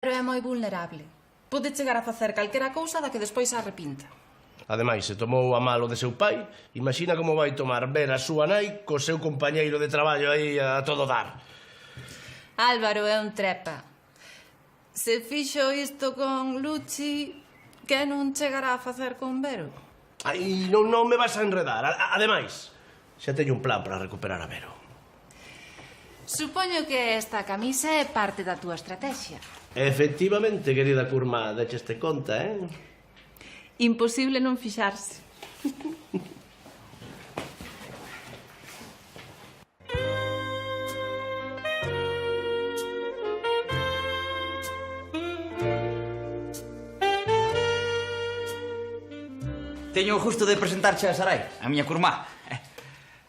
Pero é moi vulnerable. Pode chegar a facer calquera cousa da que despois se arrepinta. Ademais, se tomou a malo de seu pai, imagina como vai tomar ver a súa nai co seu compañeiro de traballo aí a todo dar. Álvaro é un trepa. Se fixo isto con Luchi, que non chegará a facer con Vero? Ai, non me vas a enredar. Ademais, xa teño un plan para recuperar a Vero. Supoño que esta camisa é parte da túa estrategia. Efectivamente, querida curmá, decheste conta, Imposible non fixarse. Teño o gusto de presentarche a Sarai, a miña curmá.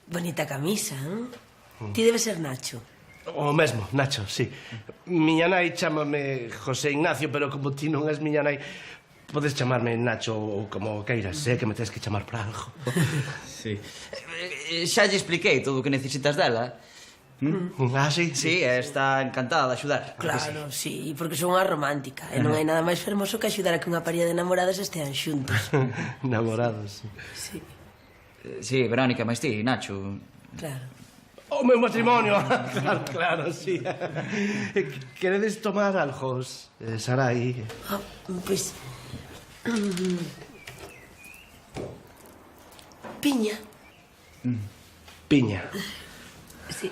Bonita camisa, non? Ti debe ser Nacho. O mesmo, Nacho, sí. Miña nai chámame José Ignacio, pero como ti non és miña nai, podes chamarme Nacho ou como queiras, sé que me tens que chamar por algo. Sí. Xa lle expliquei todo o que necesitas dela. Ah, sí? Sí, está encantada de axudar. Claro, sí, porque son unha romántica. E non hai nada máis fermoso que axudar a que unha parella de namorados estean xuntos. Namorados. Sí, Sí, Verónica, máis ti, Nacho. claro. O meu matrimonio. Claro, claro, sí. Queredes tomar algo, Sarai? Pois... Piña. Piña. Sí.